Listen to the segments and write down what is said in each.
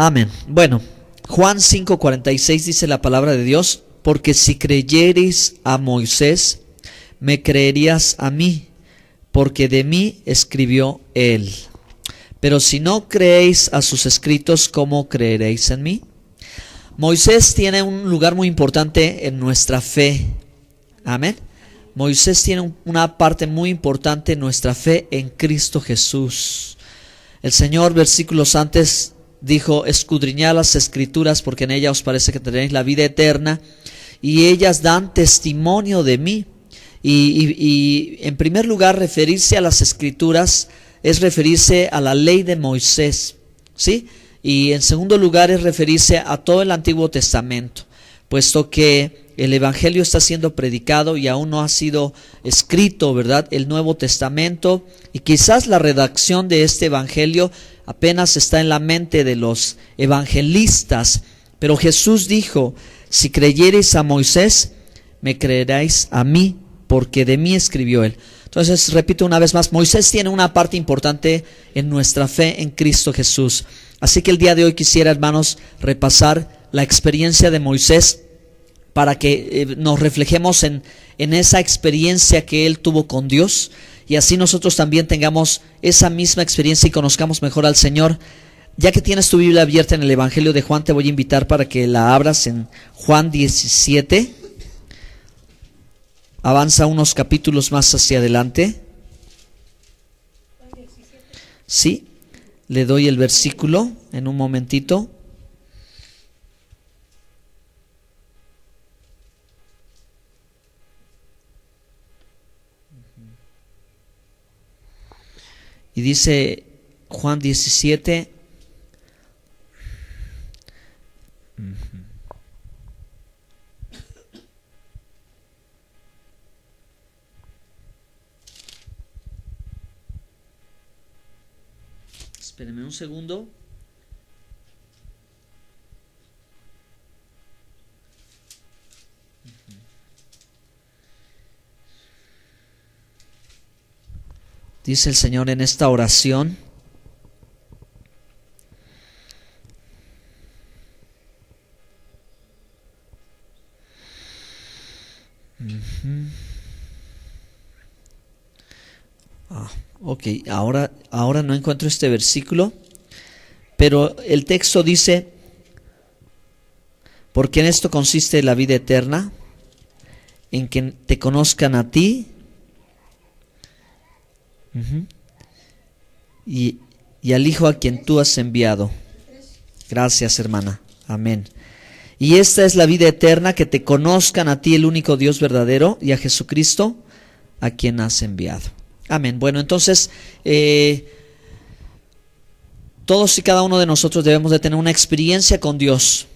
Amén. Bueno, Juan 5:46 dice la palabra de Dios: porque si creyereis a Moisés, me creerías a mí, porque de mí escribió él. Pero si no creéis a sus escritos, ¿cómo creeréis en mí? Moisés tiene un lugar muy importante en nuestra fe. Amén. Moisés tiene una parte muy importante en nuestra fe en Cristo Jesús. El Señor, versículos antes, dijo: escudriñad las escrituras, porque en ellas os parece que tenéis la vida eterna, y ellas dan testimonio de mí. Y en primer lugar, referirse a las escrituras es referirse a la ley de Moisés, ¿sí? Y en segundo lugar es referirse a todo el Antiguo Testamento, puesto que el Evangelio está siendo predicado y aún no ha sido escrito, ¿verdad?, el Nuevo Testamento, y quizás la redacción de este Evangelio apenas está en la mente de los evangelistas. Pero Jesús dijo: si creyereis a Moisés, me creeréis a mí, porque de mí escribió él. Entonces, repito una vez más, Moisés tiene una parte importante en nuestra fe en Cristo Jesús. Así que el día de hoy quisiera, hermanos, repasar la experiencia de Moisés para que nos reflejemos en esa experiencia que él tuvo con Dios, y así nosotros también tengamos esa misma experiencia y conozcamos mejor al Señor. Ya que tienes tu Biblia abierta en el Evangelio de Juan, te voy a invitar para que la abras en Juan 17. Avanza unos capítulos más hacia adelante. Sí, le doy el versículo en un momentito. Y dice Juan 17. Espérenme un segundo. Dice el Señor en esta oración: ok, ahora no encuentro este versículo, pero el texto dice: porque en esto consiste la vida eterna, en que te conozcan a ti, y al Hijo a quien tú has enviado. Gracias, hermana. Amén. Y esta es la vida eterna, que te conozcan a ti, el único Dios verdadero, y a Jesucristo, a quien has enviado. Amén. Bueno, entonces todos y cada uno de nosotros debemos de tener una experiencia con Dios,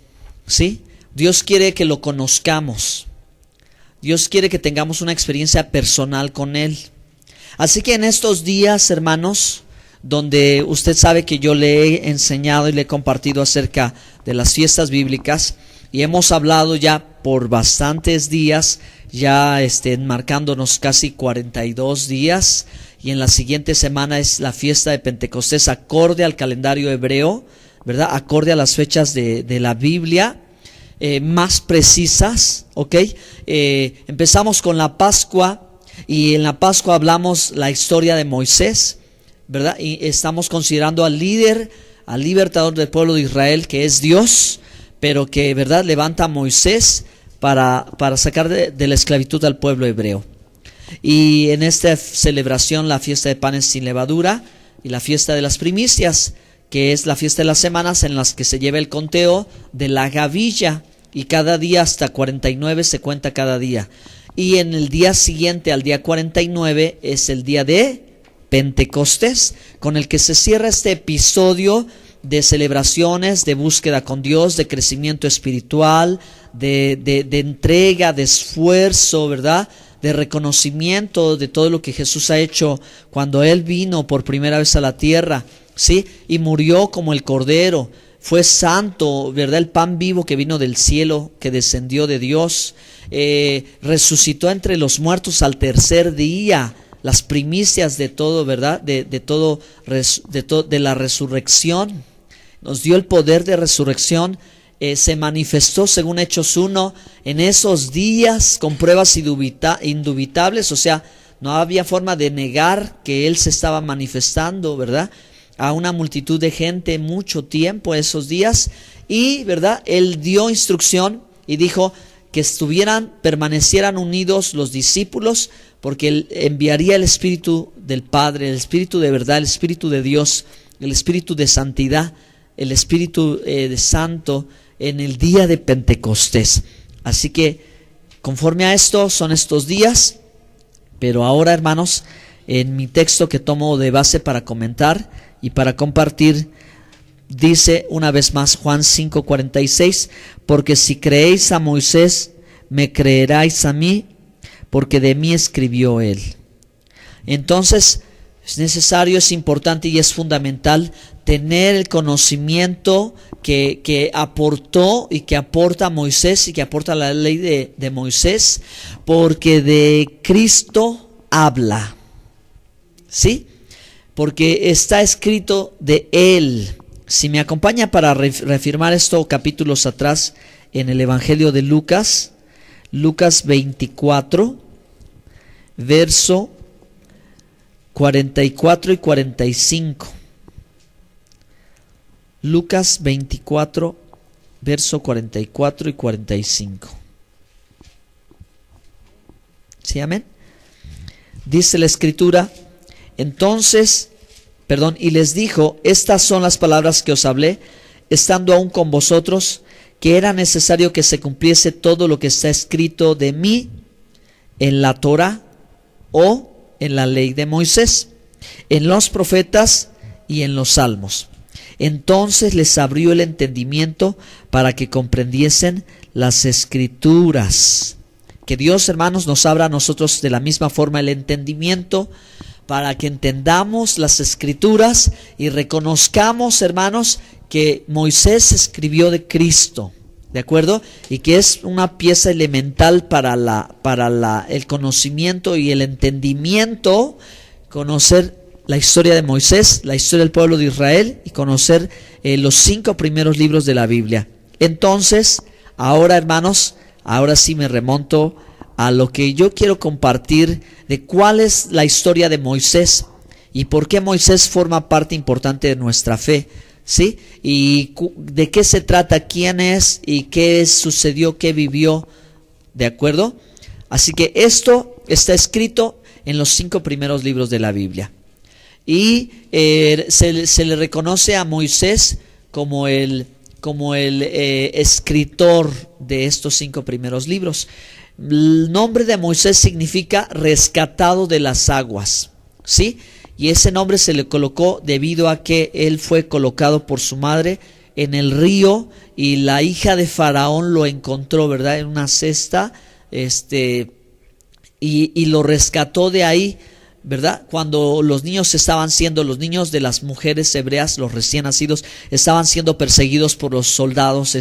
¿sí? Dios quiere que lo conozcamos. Dios quiere que tengamos una experiencia personal con Él. Así que en estos días, hermanos, donde usted sabe que yo le he enseñado y le he compartido acerca de las fiestas bíblicas, y hemos hablado ya por bastantes días, ya enmarcándonos casi 42 días, y en la siguiente semana es la fiesta de Pentecostés, acorde al calendario hebreo, ¿verdad?, acorde a las fechas de la Biblia, más precisas, ¿ok? Empezamos con la Pascua, y en la Pascua hablamos la historia de Moisés, ¿verdad? Y estamos considerando al líder, al libertador del pueblo de Israel, que es Dios, pero que, ¿verdad?, levanta a Moisés para sacar de la esclavitud al pueblo hebreo. Y en esta celebración, la fiesta de panes sin levadura y la fiesta de las primicias, que es la fiesta de las semanas, en las que se lleva el conteo de la gavilla, y cada día hasta 49 se cuenta cada día. Y en el día siguiente, al día 49, es el día de Pentecostés, con el que se cierra este episodio de celebraciones, de búsqueda con Dios, de crecimiento espiritual, de entrega, de esfuerzo, ¿verdad?, de reconocimiento de todo lo que Jesús ha hecho cuando Él vino por primera vez a la tierra, ¿sí? Y murió como el Cordero, fue santo, ¿verdad?, el pan vivo que vino del cielo, que descendió de Dios, resucitó entre los muertos al tercer día, las primicias de todo, ¿verdad?, de la resurrección. nos dio el poder de resurrección, se manifestó según Hechos 1 en esos días con pruebas indubitables, o sea, no había forma de negar que Él se estaba manifestando, ¿verdad? A una multitud de gente mucho tiempo esos días, y, ¿verdad? Él dio instrucción y dijo que permanecieran unidos los discípulos, porque Él enviaría el Espíritu del Padre, el Espíritu de verdad, el Espíritu de Dios, el Espíritu de santidad, el Espíritu de Santo en el día de Pentecostés. Así que conforme a esto son estos días. Pero ahora, hermanos, en mi texto que tomo de base para comentar y para compartir, dice una vez más Juan 5:46, porque si creéis a Moisés, me creeráis a mí, porque de mí escribió él. Entonces, es necesario, es importante y es fundamental tener el conocimiento que aportó y que aporta Moisés y que aporta la ley de Moisés, porque de Cristo habla, ¿sí? Porque está escrito de Él. Si me acompaña para reafirmar esto capítulos atrás en el Evangelio de Lucas 24, verso 44 y 45. Lucas 24, verso 44 y 45. ¿Sí, amén? Dice la Escritura, y les dijo, estas son las palabras que os hablé, estando aún con vosotros, que era necesario que se cumpliese todo lo que está escrito de mí en la Torá o en la ley de Moisés, en los profetas y en los salmos. Entonces les abrió el entendimiento para que comprendiesen las Escrituras. Que Dios, hermanos, nos abra a nosotros de la misma forma el entendimiento para que entendamos las Escrituras y reconozcamos, hermanos, que Moisés escribió de Cristo, ¿de acuerdo? Y que es una pieza elemental para el conocimiento y el entendimiento, conocer la historia de Moisés, la historia del pueblo de Israel y conocer los 5 primeros libros de la Biblia. Entonces, ahora, hermanos, ahora sí me remonto a lo que yo quiero compartir de cuál es la historia de Moisés y por qué Moisés forma parte importante de nuestra fe, ¿sí? Y de qué se trata, quién es y qué sucedió, qué vivió, ¿de acuerdo? Así que esto está escrito en los 5 primeros libros de la Biblia. Y se le reconoce a Moisés como el escritor de estos 5 primeros libros. El nombre de Moisés significa rescatado de las aguas, ¿sí? Y ese nombre se le colocó debido a que él fue colocado por su madre en el río y la hija de Faraón lo encontró, ¿verdad? En una cesta, y lo rescató de ahí, ¿verdad? Cuando los niños de las mujeres hebreas, los recién nacidos, estaban siendo perseguidos por los soldados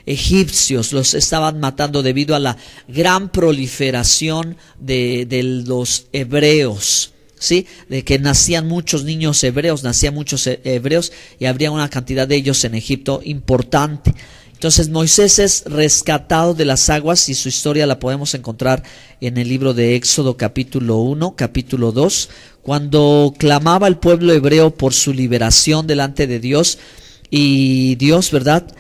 egipcios, los estaban matando debido a la gran proliferación de los hebreos, ¿sí? De que nacían muchos hebreos y habría una cantidad de ellos en Egipto importante. Entonces Moisés es rescatado de las aguas y su historia la podemos encontrar en el libro de Éxodo capítulo 1, capítulo 2, cuando clamaba el pueblo hebreo por su liberación delante de Dios, y Dios, ¿verdad?,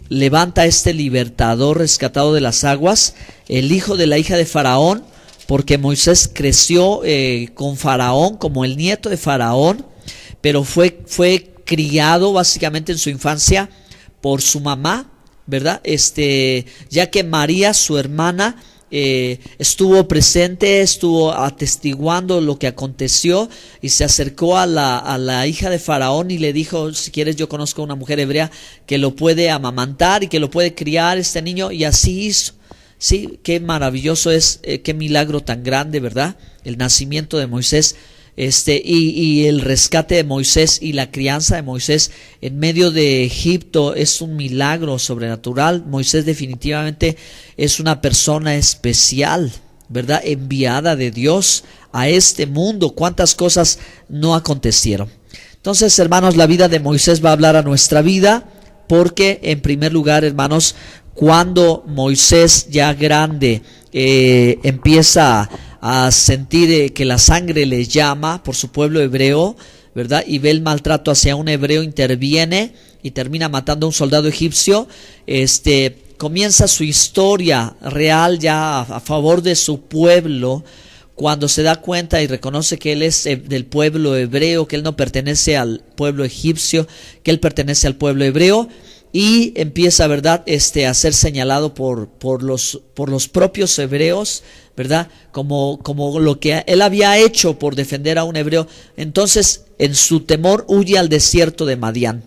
levanta a este libertador rescatado de las aguas, el hijo de la hija de Faraón, porque Moisés creció con Faraón, como el nieto de Faraón, pero fue criado básicamente en su infancia por su mamá, ¿verdad? Ya que María, su hermana, estuvo presente, estuvo atestiguando lo que aconteció, y se acercó a la hija de Faraón y le dijo: si quieres, yo conozco a una mujer hebrea que lo puede amamantar y que lo puede criar este niño, y así hizo. Sí, qué maravilloso es, qué milagro tan grande, ¿verdad? El nacimiento de Moisés. Y el rescate de Moisés y la crianza de Moisés en medio de Egipto es un milagro sobrenatural. Moisés definitivamente es una persona especial, ¿verdad? Enviada de Dios a este mundo. ¿Cuántas cosas no acontecieron? Entonces, hermanos, la vida de Moisés va a hablar a nuestra vida, porque en primer lugar, hermanos, cuando Moisés ya grande empieza a sentir que la sangre le llama por su pueblo hebreo, ¿verdad? Y ve el maltrato hacia un hebreo, interviene y termina matando a un soldado egipcio. Comienza su historia real ya a favor de su pueblo, cuando se da cuenta y reconoce que él es del pueblo hebreo, que él no pertenece al pueblo egipcio, que él pertenece al pueblo hebreo, y empieza, ¿verdad?, a ser señalado por los propios hebreos, ¿verdad?, como lo que él había hecho por defender a un hebreo. Entonces, en su temor, huye al desierto de Madián.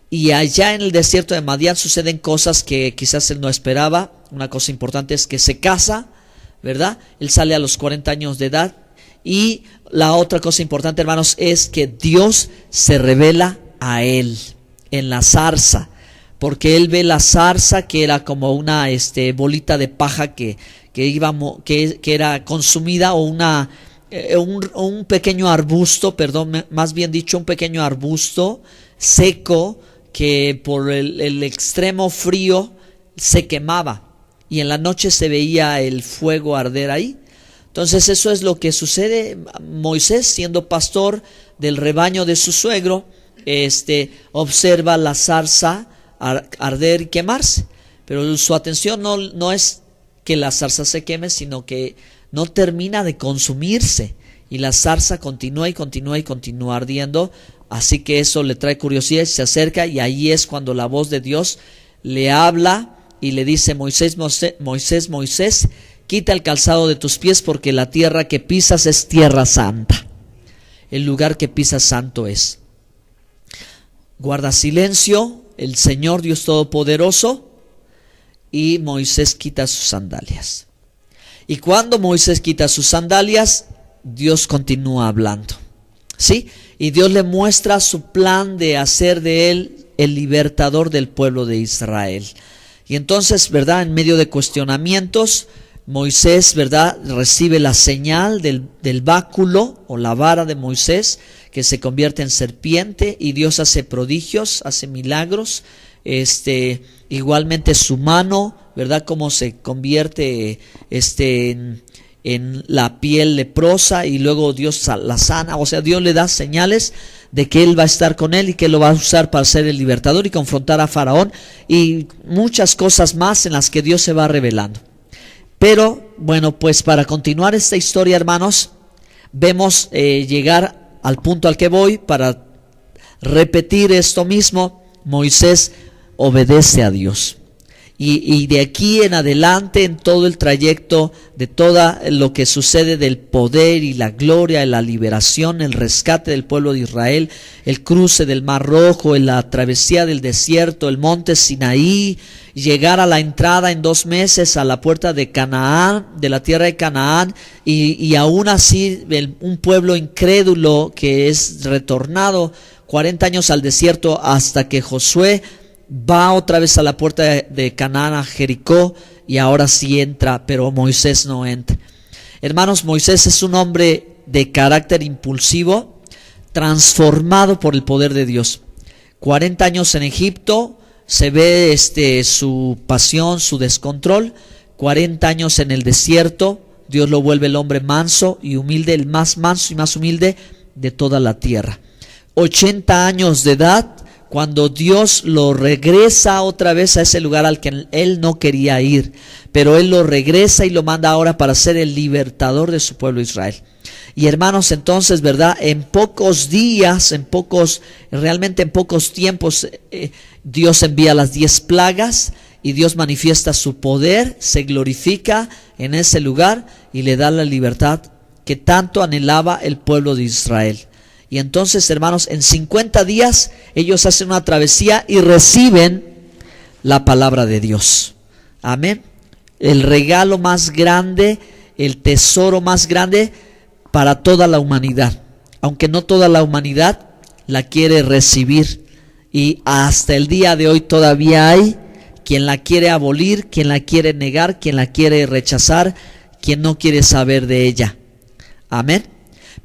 Y allá en el desierto de Madián suceden cosas que quizás él no esperaba. Una cosa importante es que se casa, ¿verdad? Él sale a los 40 años de edad. Y la otra cosa importante, hermanos, es que Dios se revela a él en la zarza, porque él ve la zarza, que era como una bolita de paja que era consumida, o un pequeño arbusto, más bien dicho, un pequeño arbusto seco, que por el extremo frío se quemaba, y en la noche se veía el fuego arder ahí. Entonces eso es lo que sucede. Moisés, siendo pastor del rebaño de su suegro, observa la zarza arder y quemarse, pero su atención no es que la zarza se queme, sino que no termina de consumirse, y la zarza continúa y continúa y continúa ardiendo. Así que eso le trae curiosidad y se acerca, y ahí es cuando la voz de Dios le habla y le dice: Moisés, Moisés, Moisés, quita el calzado de tus pies, porque la tierra que pisas es tierra santa. El lugar que pisas santo es. Guarda silencio el Señor Dios Todopoderoso, y Moisés quita sus sandalias. Y cuando Moisés quita sus sandalias, Dios continúa hablando, ¿sí? Y Dios le muestra su plan de hacer de él el libertador del pueblo de Israel. Y entonces, ¿verdad?, en medio de cuestionamientos, Moisés, ¿verdad?, recibe la señal del báculo o la vara de Moisés, que se convierte en serpiente, y Dios hace prodigios, hace milagros. Igualmente su mano, ¿verdad?, como se convierte en la piel leprosa, y luego Dios la sana. O sea, Dios le da señales de que Él va a estar con él y que lo va a usar para ser el libertador y confrontar a Faraón, y muchas cosas más en las que Dios se va revelando. Pero bueno, pues para continuar esta historia, hermanos, vemos llegar al punto al que voy para repetir esto mismo. Moisés obedece a Dios. Y de aquí en adelante, en todo el trayecto de todo lo que sucede del poder y la gloria, la liberación, el rescate del pueblo de Israel, el cruce del Mar Rojo, la travesía del desierto, el monte Sinaí, llegar a la entrada en 2 meses a la puerta de Canaán, de la tierra de Canaán, y aún así un pueblo incrédulo que es retornado 40 años al desierto, hasta que Josué va otra vez a la puerta de Canaán, a Jericó, y ahora sí entra, pero Moisés no entra. Hermanos, Moisés es un hombre de carácter impulsivo, transformado por el poder de Dios. 40 años en Egipto, se ve su pasión, su descontrol. 40 años en el desierto, Dios lo vuelve el hombre manso y humilde, el más manso y más humilde de toda la tierra. 80 años de edad, cuando Dios lo regresa otra vez a ese lugar al que él no quería ir, pero él lo regresa y lo manda ahora para ser el libertador de su pueblo Israel. Y hermanos, entonces, ¿verdad?, en pocos días, realmente en pocos tiempos, Dios envía las 10 plagas, y Dios manifiesta su poder, se glorifica en ese lugar y le da la libertad que tanto anhelaba el pueblo de Israel. Y entonces, hermanos, en 50 días ellos hacen una travesía y reciben la palabra de Dios. Amén. El regalo más grande, el tesoro más grande para toda la humanidad. Aunque no toda la humanidad la quiere recibir. Y hasta el día de hoy todavía hay quien la quiere abolir, quien la quiere negar, quien la quiere rechazar, quien no quiere saber de ella. Amén.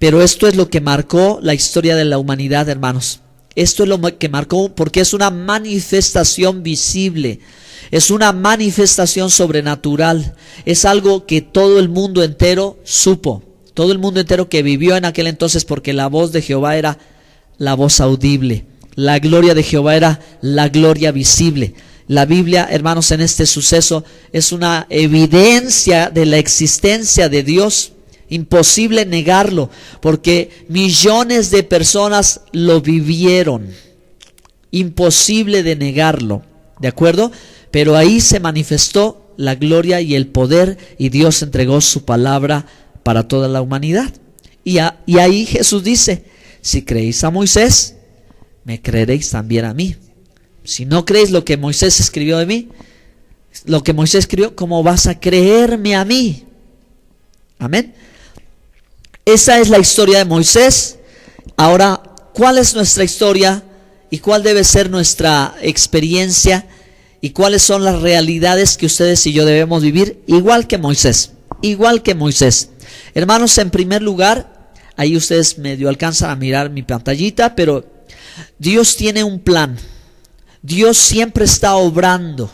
Pero esto es lo que marcó la historia de la humanidad, hermanos. Esto es lo que marcó, porque es una manifestación visible, es una manifestación sobrenatural, es algo que todo el mundo entero supo, todo el mundo entero que vivió en aquel entonces, porque la voz de Jehová era la voz audible, la gloria de Jehová era la gloria visible. La Biblia, hermanos, en este suceso es una evidencia de la existencia de Dios. Imposible negarlo, porque millones de personas lo vivieron. Imposible de negarlo, ¿de acuerdo? Pero ahí se manifestó la gloria y el poder, y Dios entregó su palabra para toda la humanidad. Y ahí Jesús dice: si creéis a Moisés, me creeréis también a mí. Si no creéis lo que Moisés escribió de mí, lo que Moisés escribió, ¿cómo vas a creerme a mí? Amén. Esa es la historia de Moisés. Ahora, ¿cuál es nuestra historia y cuál debe ser nuestra experiencia y cuáles son las realidades que ustedes y yo debemos vivir igual que Moisés? Igual que Moisés. Hermanos, en primer lugar, ahí ustedes medio alcanzan a mirar mi pantallita, pero Dios tiene un plan. Dios siempre está obrando.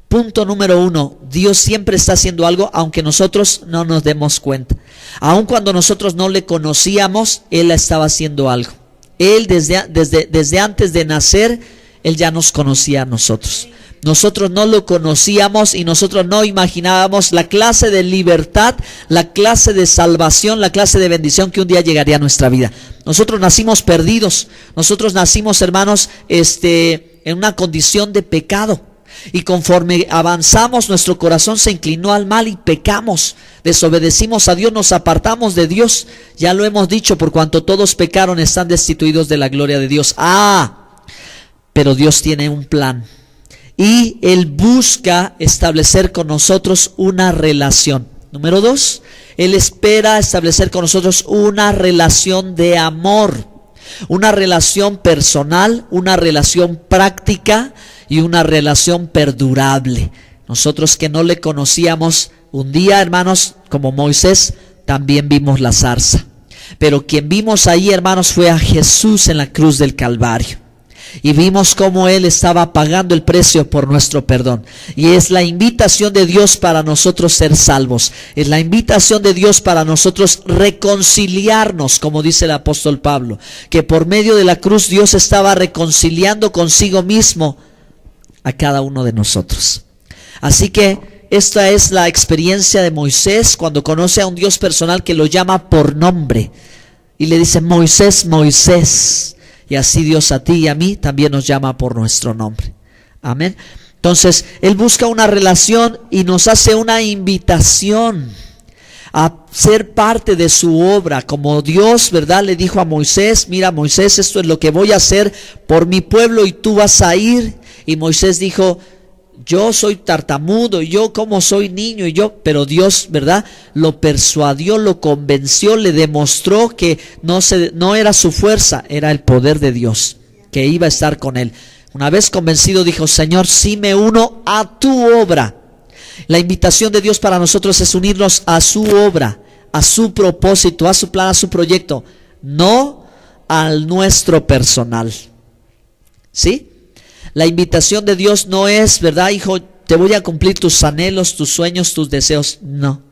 Punto número 1, Dios siempre está haciendo algo, aunque nosotros no nos demos cuenta. Aun cuando nosotros no le conocíamos, Él estaba haciendo algo. Él desde antes de nacer, Él ya nos conocía a nosotros. Nosotros no lo conocíamos y nosotros no imaginábamos la clase de libertad, la clase de salvación, la clase de bendición que un día llegaría a nuestra vida. Nosotros nacimos perdidos, nosotros nacimos, hermanos, en una condición de pecado. Y conforme avanzamos, nuestro corazón se inclinó al mal y pecamos, desobedecimos a Dios, nos apartamos de Dios. Ya lo hemos dicho, por cuanto todos pecaron, están destituidos de la gloria de Dios. Pero Dios tiene un plan y Él busca establecer con nosotros una relación. Número 2, Él espera establecer con nosotros una relación de amor, una relación personal, una relación práctica y una relación perdurable. Nosotros que no le conocíamos, un día, hermanos, como Moisés, también vimos la zarza. Pero quien vimos ahí, hermanos, fue a Jesús en la cruz del Calvario. Y vimos cómo Él estaba pagando el precio por nuestro perdón. Y es la invitación de Dios para nosotros ser salvos. Es la invitación de Dios para nosotros reconciliarnos, como dice el apóstol Pablo, que por medio de la cruz Dios estaba reconciliando consigo mismo a cada uno de nosotros. Así que esta es la experiencia de Moisés cuando conoce a un Dios personal que lo llama por nombre y le dice: Moisés, Moisés. Y así Dios a ti y a mí también nos llama por nuestro nombre. Amén. Entonces Él busca una relación y nos hace una invitación a ser parte de su obra. Como Dios, ¿verdad?, le dijo a Moisés: mira, Moisés, esto es lo que voy a hacer por mi pueblo y tú vas a ir. Y Moisés dijo: yo soy tartamudo, y yo como soy niño, pero Dios, ¿verdad?, lo persuadió, lo convenció, le demostró que no era su fuerza, era el poder de Dios que iba a estar con él. Una vez convencido dijo: Señor, sí me uno a tu obra. La invitación de Dios para nosotros es unirnos a su obra, a su propósito, a su plan, a su proyecto, no al nuestro personal. ¿Sí? La invitación de Dios no es, ¿verdad, hijo? Te voy a cumplir tus anhelos, tus sueños, tus deseos. No.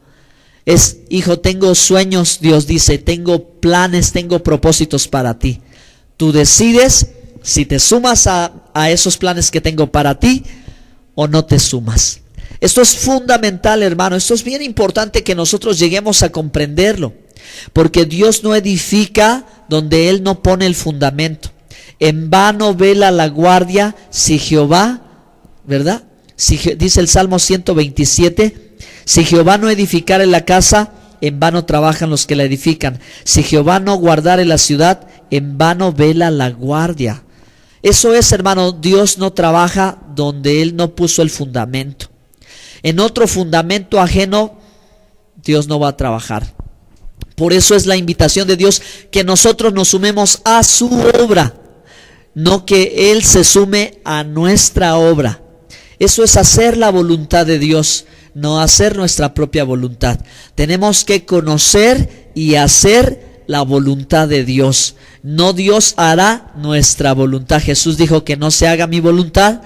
Es: hijo, tengo sueños, Dios dice, tengo planes, tengo propósitos para ti. Tú decides si te sumas a esos planes que tengo para ti o no te sumas. Esto es fundamental, hermano. Esto es bien importante que nosotros lleguemos a comprenderlo, porque Dios no edifica donde Él no pone el fundamento. En vano vela la guardia si Jehová, ¿verdad? Dice el Salmo 127, si Jehová no edificare la casa, en vano trabajan los que la edifican. Si Jehová no guardare la ciudad, en vano vela la guardia. Eso es, hermano, Dios no trabaja donde Él no puso el fundamento. En otro fundamento ajeno, Dios no va a trabajar. Por eso es la invitación de Dios que nosotros nos sumemos a su obra, no que Él se sume a nuestra obra. Eso es hacer la voluntad de Dios, no hacer nuestra propia voluntad. Tenemos que conocer y hacer la voluntad de Dios. No Dios hará nuestra voluntad. Jesús dijo que no se haga mi voluntad,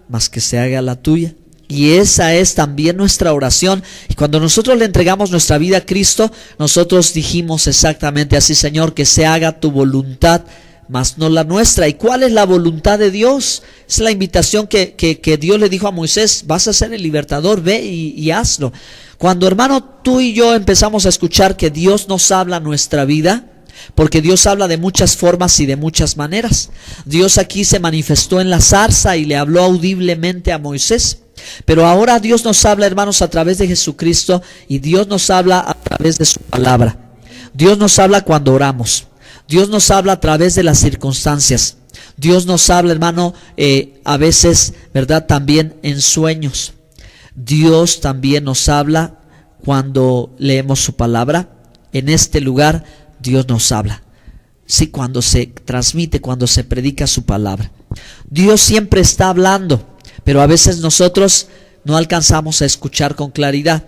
mas que se haga la tuya. Y esa es también nuestra oración. Y cuando nosotros le entregamos nuestra vida a Cristo, nosotros dijimos exactamente así: Señor, que se haga tu voluntad, mas no la nuestra. ¿Y cuál es la voluntad de Dios? Es la invitación que Dios le dijo a Moisés: vas a ser el libertador, ve y hazlo. Cuando, hermano, tú y yo empezamos a escuchar que Dios nos habla a nuestra vida, porque Dios habla de muchas formas y de muchas maneras. Dios aquí se manifestó en la zarza y le habló audiblemente a Moisés. Pero ahora Dios nos habla, hermanos, a través de Jesucristo, y Dios nos habla a través de su palabra. Dios nos habla cuando oramos. Dios nos habla a través de las circunstancias. Dios nos habla, hermano, a veces, ¿verdad?, también en sueños. Dios también nos habla cuando leemos su palabra. En este lugar Dios nos habla. Sí, cuando se transmite, cuando se predica su palabra. Dios siempre está hablando, pero a veces nosotros no alcanzamos a escuchar con claridad.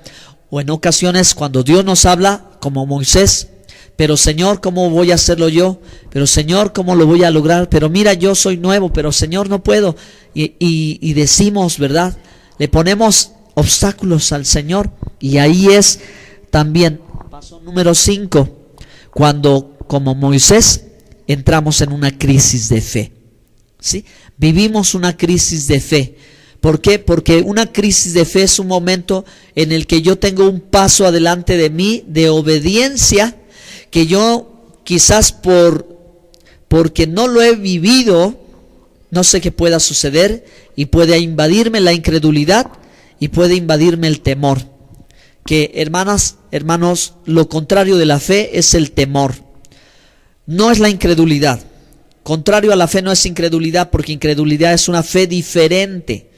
O en ocasiones cuando Dios nos habla, como Moisés: pero Señor, ¿cómo voy a hacerlo yo? Pero Señor, ¿cómo lo voy a lograr? Pero mira, yo soy nuevo, pero Señor, no puedo. Y decimos, ¿verdad? Le ponemos obstáculos al Señor. Y ahí es también paso número 5, cuando, como Moisés, entramos en una crisis de fe. ¿Sí? Vivimos una crisis de fe. ¿Por qué? Porque una crisis de fe es un momento en el que yo tengo un paso adelante de mí de obediencia, que yo quizás porque no lo he vivido, no sé qué pueda suceder, y puede invadirme la incredulidad y puede invadirme el temor. Que, hermanas, hermanos, lo contrario de la fe es el temor, no es la incredulidad. Contrario a la fe no es incredulidad, porque incredulidad es una fe diferente.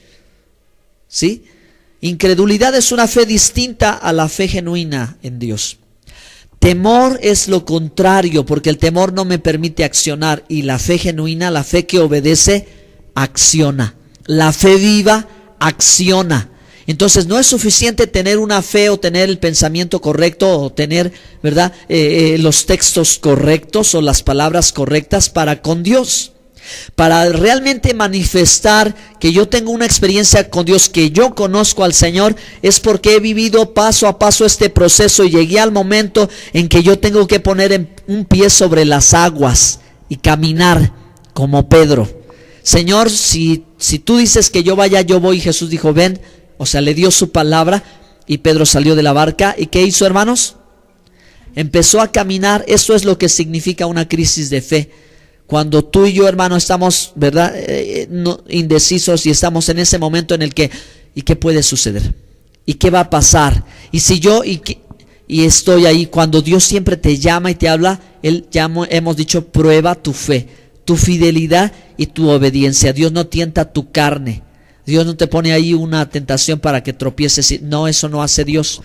¿Sí? Incredulidad es una fe distinta a la fe genuina en Dios. Temor es lo contrario, porque el temor no me permite accionar, y la fe genuina, la fe que obedece, acciona. La fe viva acciona. Entonces no es suficiente tener una fe o tener el pensamiento correcto o tener, ¿verdad?, los textos correctos o las palabras correctas para con Dios. Para realmente manifestar que yo tengo una experiencia con Dios, que yo conozco al Señor, es porque he vivido paso a paso este proceso y llegué al momento en que yo tengo que poner un pie sobre las aguas y caminar como Pedro. Señor, si tú dices que yo vaya, yo voy. Jesús dijo: ven. O sea, le dio su palabra y Pedro salió de la barca. ¿Y qué hizo, hermanos? Empezó a caminar. Eso es lo que significa una crisis de fe. Cuando tú y yo, hermano, estamos, ¿verdad?, indecisos, y estamos en ese momento en el que, ¿y qué puede suceder? ¿Y qué va a pasar? Y si yo, y estoy ahí, cuando Dios siempre te llama y te habla, hemos dicho, prueba tu fe, tu fidelidad y tu obediencia. Dios no tienta tu carne. Dios no te pone ahí una tentación para que tropieces. No, eso no hace Dios.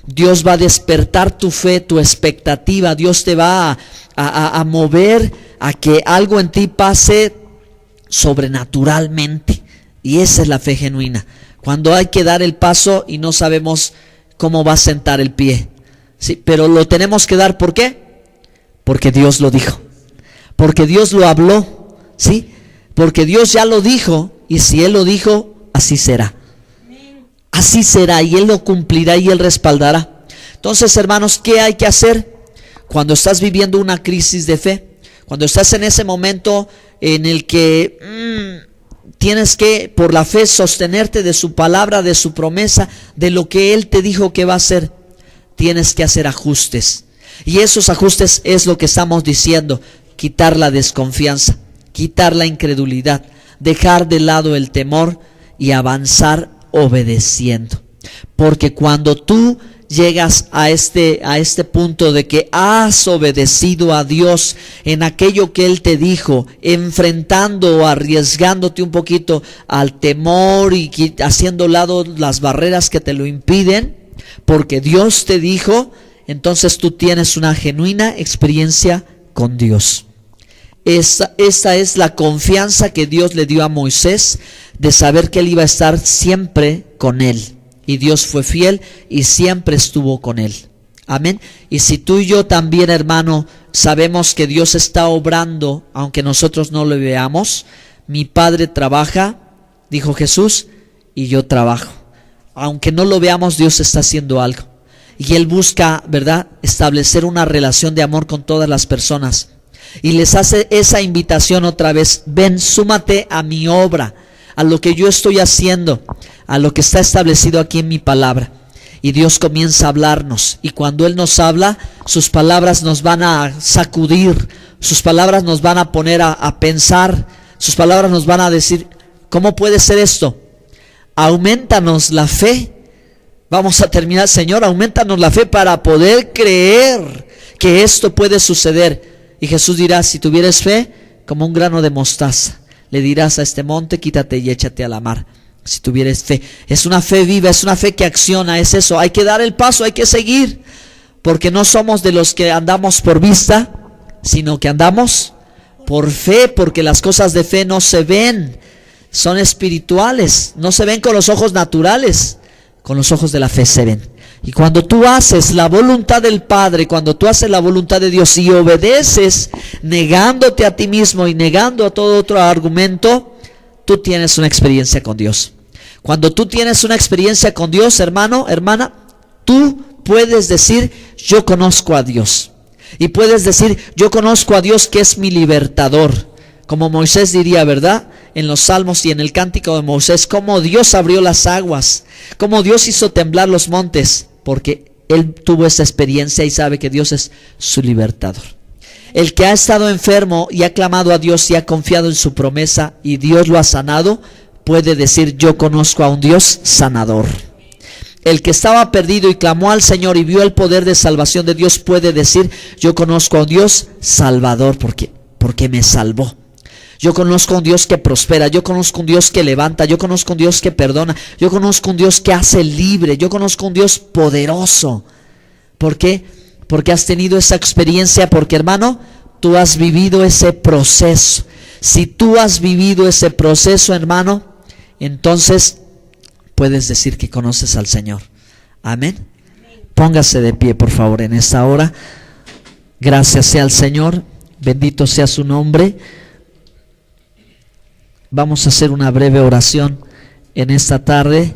Dios va a despertar tu fe, tu expectativa. Dios te va a mover a que algo en ti pase sobrenaturalmente. Y esa es la fe genuina. Cuando hay que dar el paso y no sabemos cómo va a sentar el pie. Sí, pero lo tenemos que dar. ¿Por qué? Porque Dios lo dijo. Porque Dios lo habló. ¿Sí? Porque Dios ya lo dijo. Y si Él lo dijo, así será. Así será, y Él lo cumplirá y Él respaldará. Entonces, hermanos, ¿qué hay que hacer cuando estás viviendo una crisis de fe? Cuando estás en ese momento en el que tienes que, por la fe, sostenerte de su palabra, de su promesa, de lo que Él te dijo que va a hacer. Tienes que hacer ajustes. Y esos ajustes es lo que estamos diciendo: quitar la desconfianza, quitar la incredulidad, dejar de lado el temor y avanzar obedeciendo. Porque cuando tú llegas a este punto de que has obedecido a Dios en aquello que Él te dijo, enfrentando o arriesgándote un poquito al temor y haciendo lado las barreras que te lo impiden, porque Dios te dijo, entonces tú tienes una genuina experiencia con Dios. Esa es la confianza que Dios le dio a Moisés, de saber que él iba a estar siempre con él. Y Dios fue fiel y siempre estuvo con él. Amén. Y si tú y yo también, hermano, sabemos que Dios está obrando, aunque nosotros no lo veamos. Mi Padre trabaja, dijo Jesús, y yo trabajo. Aunque no lo veamos, Dios está haciendo algo. Y Él busca, ¿verdad?, establecer una relación de amor con todas las personas. Y les hace esa invitación otra vez: ven, súmate a mi obra, a lo que yo estoy haciendo, a lo que está establecido aquí en mi palabra. Y Dios comienza a hablarnos, y cuando Él nos habla, sus palabras nos van a sacudir, sus palabras nos van a poner a pensar, sus palabras nos van a decir: ¿cómo puede ser esto? Aumentanos la fe. Vamos a terminar: Señor, aumentanos la fe para poder creer que esto puede suceder. Y Jesús dirá: si tuvieres fe como un grano de mostaza, le dirás a este monte: quítate y échate a la mar. Si tuvieres fe, es una fe viva, es una fe que acciona, es eso. Hay que dar el paso, hay que seguir, porque no somos de los que andamos por vista, sino que andamos por fe, porque las cosas de fe no se ven, son espirituales, no se ven con los ojos naturales, con los ojos de la fe se ven. Y cuando tú haces la voluntad del Padre, cuando tú haces la voluntad de Dios y obedeces, negándote a ti mismo y negando a todo otro argumento, tú tienes una experiencia con Dios. Cuando tú tienes una experiencia con Dios, hermano, hermana, tú puedes decir: yo conozco a Dios. Y puedes decir: yo conozco a Dios, que es mi libertador. Como Moisés diría, ¿verdad?, en los salmos y en el cántico de Moisés: cómo Dios abrió las aguas, cómo Dios hizo temblar los montes, porque él tuvo esa experiencia y sabe que Dios es su libertador. El que ha estado enfermo y ha clamado a Dios y ha confiado en su promesa y Dios lo ha sanado, puede decir: yo conozco a un Dios sanador. El que estaba perdido y clamó al Señor y vio el poder de salvación de Dios, puede decir: yo conozco a un Dios salvador, porque me salvó. Yo conozco a un Dios que prospera, yo conozco a un Dios que levanta, yo conozco a un Dios que perdona, yo conozco a un Dios que hace libre, yo conozco a un Dios poderoso. ¿Por qué? Porque has tenido esa experiencia, porque, hermano, tú has vivido ese proceso. Si tú has vivido ese proceso, hermano, entonces puedes decir que conoces al Señor. Amén. Póngase de pie, por favor, en esta hora. Gracias sea al Señor, bendito sea su nombre. Vamos a hacer una breve oración en esta tarde.